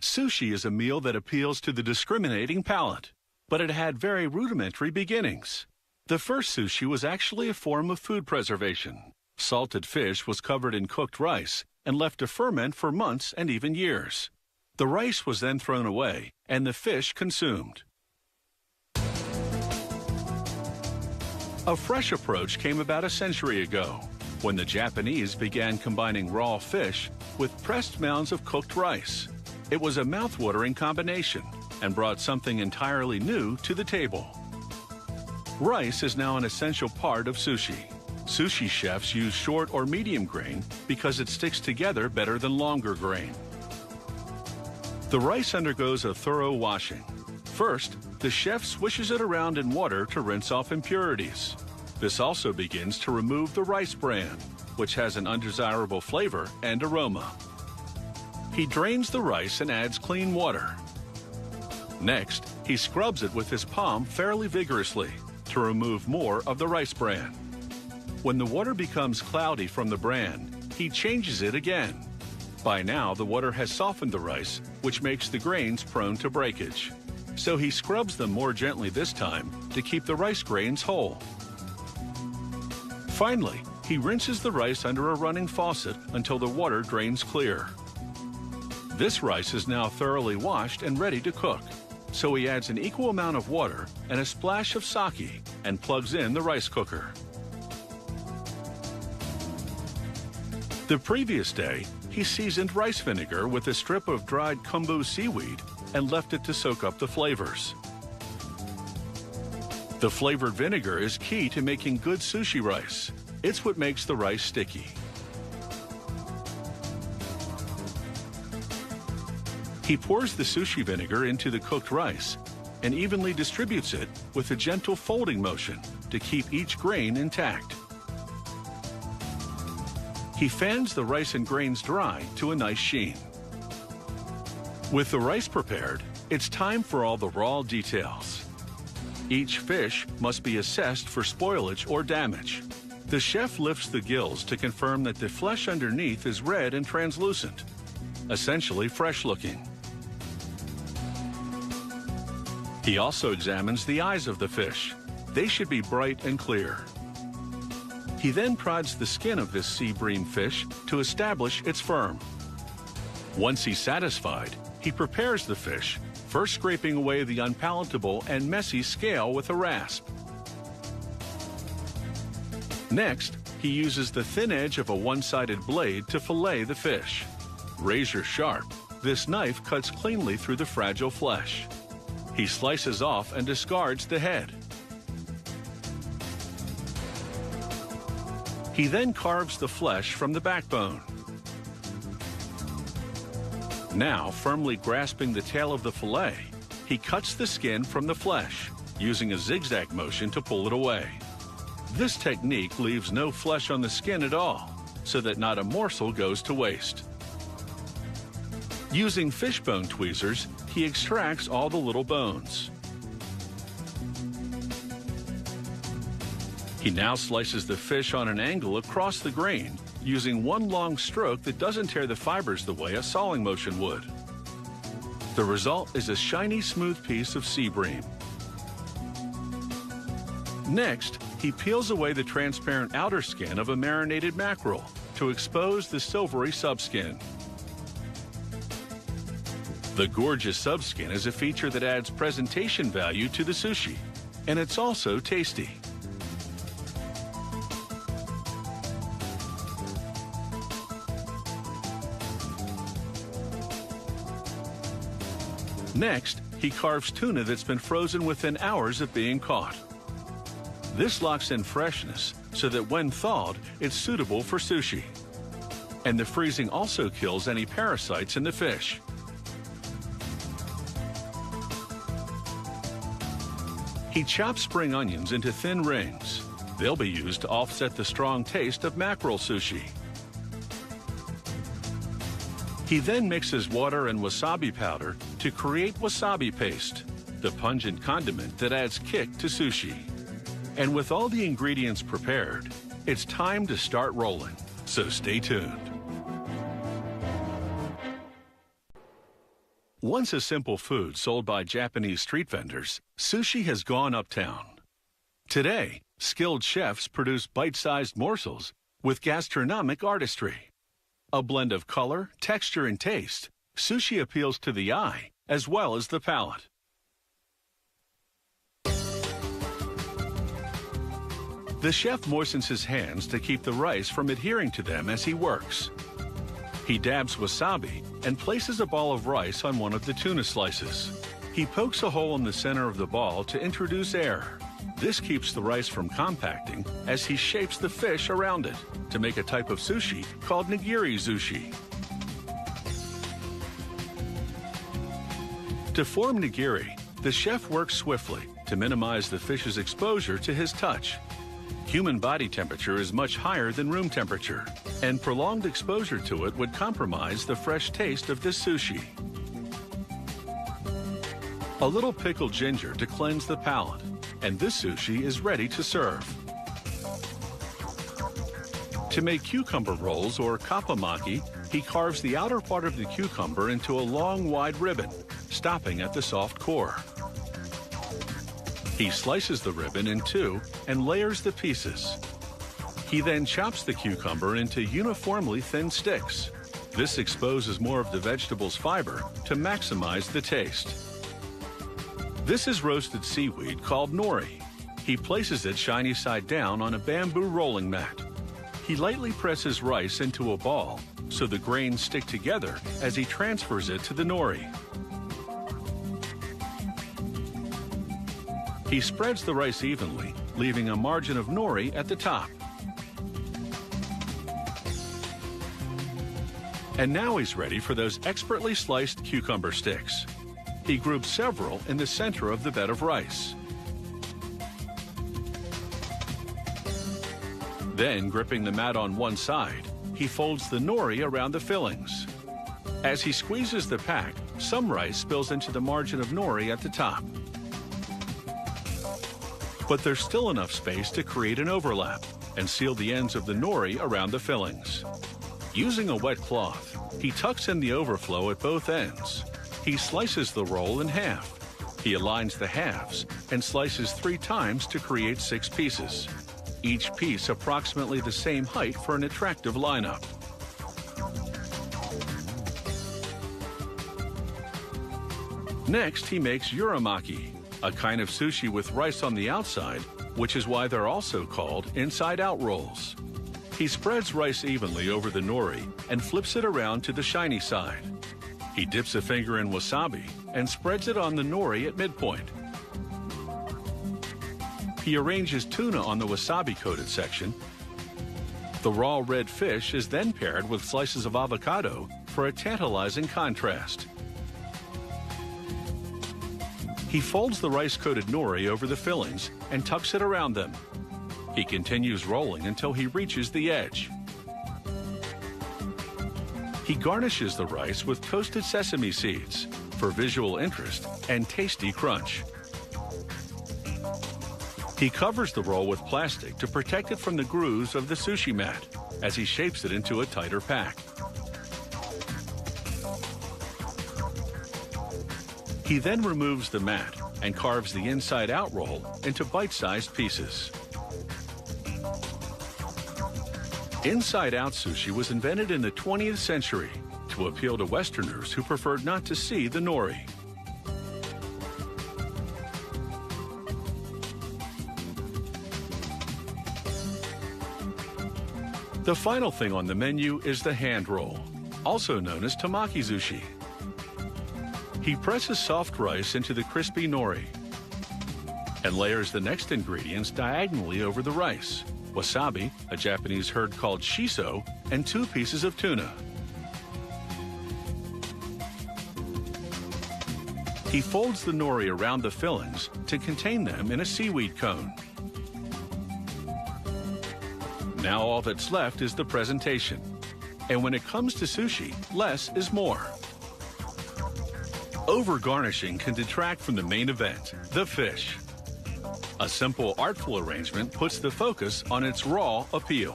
Sushi is a meal that appeals to the discriminating palate, but it had very rudimentary beginnings. The first sushi was actually a form of food preservation. Salted fish was covered in cooked rice and left to ferment for months and even years. The rice was then thrown away and the fish consumed. A fresh approach came about a century ago, when the Japanese began combining raw fish with pressed mounds of cooked rice. It was a mouth-watering combination and brought something entirely new to the table. Rice is now an essential part of sushi. Sushi chefs use short or medium grain because it sticks together better than longer grain. The rice undergoes a thorough washing. First, the chef swishes it around in water to rinse off impurities. This also begins to remove the rice bran, which has an undesirable flavor and aroma. He drains the rice and adds clean water. Next, he scrubs it with his palm fairly vigorously to remove more of the rice bran. When the water becomes cloudy from the bran, he changes it again. By now, the water has softened the rice, which makes the grains prone to breakage. So he scrubs them more gently this time to keep the rice grains whole. Finally, he rinses the rice under a running faucet until the water drains clear. This rice is now thoroughly washed and ready to cook. So he adds an equal amount of water and a splash of sake and plugs in the rice cooker. The previous day, he seasoned rice vinegar with a strip of dried kombu seaweed and left it to soak up the flavors. The flavored vinegar is key to making good sushi rice. It's what makes the rice sticky. He pours the sushi vinegar into the cooked rice and evenly distributes it with a gentle folding motion to keep each grain intact. He fans the rice and grains dry to a nice sheen. With the rice prepared, it's time for all the raw details. Each fish must be assessed for spoilage or damage. The chef lifts the gills to confirm that the flesh underneath is red and translucent, essentially fresh-looking. He also examines the eyes of the fish. They should be bright and clear. He then prods the skin of this sea bream fish to establish it's firm. Once he's satisfied, he prepares the fish, first scraping away the unpalatable and messy scale with a rasp. Next, he uses the thin edge of a one-sided blade to fillet the fish. Razor sharp, this knife cuts cleanly through the fragile flesh. He slices off and discards the head. He then carves the flesh from the backbone. Now, firmly grasping the tail of the fillet, he cuts the skin from the flesh, using a zigzag motion to pull it away. This technique leaves no flesh on the skin at all, so that not a morsel goes to waste. Using fishbone tweezers, he extracts all the little bones. He now slices the fish on an angle across the grain, using one long stroke that doesn't tear the fibers the way a sawing motion would. The result is a shiny, smooth piece of sea bream. Next, he peels away the transparent outer skin of a marinated mackerel to expose the silvery subskin. The gorgeous subskin is a feature that adds presentation value to the sushi, and it's also tasty. Next, he carves tuna that's been frozen within hours of being caught. This locks in freshness so that when thawed, it's suitable for sushi. And the freezing also kills any parasites in the fish. He chops spring onions into thin rings. They'll be used to offset the strong taste of mackerel sushi. He then mixes water and wasabi powder to create wasabi paste, the pungent condiment that adds kick to sushi. And with all the ingredients prepared, it's time to start rolling, so stay tuned. Once a simple food sold by Japanese street vendors, sushi has gone uptown. Today, skilled chefs produce bite-sized morsels with gastronomic artistry. A blend of color, texture, and taste, sushi appeals to the eye as well as the palate. The chef moistens his hands to keep the rice from adhering to them as he works. He dabs wasabi and places a ball of rice on one of the tuna slices. He pokes a hole in the center of the ball to introduce air. This keeps the rice from compacting as he shapes the fish around it to make a type of sushi called nigiri sushi. To form nigiri, the chef works swiftly to minimize the fish's exposure to his touch. Human body temperature is much higher than room temperature, and prolonged exposure to it would compromise the fresh taste of this sushi. A little pickled ginger to cleanse the palate, and this sushi is ready to serve. To make cucumber rolls or kappamaki, he carves the outer part of the cucumber into a long, wide ribbon, stopping at the soft core. He slices the ribbon in two and layers the pieces. He then chops the cucumber into uniformly thin sticks. This exposes more of the vegetable's fiber to maximize the taste. This is roasted seaweed called nori. He places it shiny side down on a bamboo rolling mat. He lightly presses rice into a ball so the grains stick together as he transfers it to the nori. He spreads the rice evenly, leaving a margin of nori at the top. And now he's ready for those expertly sliced cucumber sticks. He groups several in the center of the bed of rice. Then, gripping the mat on one side, he folds the nori around the fillings. As he squeezes the pack, some rice spills into the margin of nori at the top. But there's still enough space to create an overlap and seal the ends of the nori around the fillings. Using a wet cloth, he tucks in the overflow at both ends. He slices the roll in half. He aligns the halves and slices 3 times to create 6 pieces. Each piece approximately the same height for an attractive lineup. Next, he makes uramaki, a kind of sushi with rice on the outside, which is why they're also called inside-out rolls. He spreads rice evenly over the nori and flips it around to the shiny side. He dips a finger in wasabi and spreads it on the nori at midpoint. He arranges tuna on the wasabi-coated section. The raw red fish is then paired with slices of avocado for a tantalizing contrast. He folds the rice-coated nori over the fillings and tucks it around them. He continues rolling until he reaches the edge. He garnishes the rice with toasted sesame seeds for visual interest and tasty crunch. He covers the roll with plastic to protect it from the grooves of the sushi mat as he shapes it into a tighter pack. He then removes the mat and carves the inside-out roll into bite-sized pieces. Inside-out sushi was invented in the 20th century to appeal to Westerners who preferred not to see the nori. The final thing on the menu is the hand roll, also known as tamaki sushi. He presses soft rice into the crispy nori and layers the next ingredients diagonally over the rice: wasabi, a Japanese herb called shiso, and 2 pieces of tuna. He folds the nori around the fillings to contain them in a seaweed cone. Now all that's left is the presentation. And when it comes to sushi, less is more. Over-garnishing can detract from the main event, the fish. A simple, artful arrangement puts the focus on its raw appeal.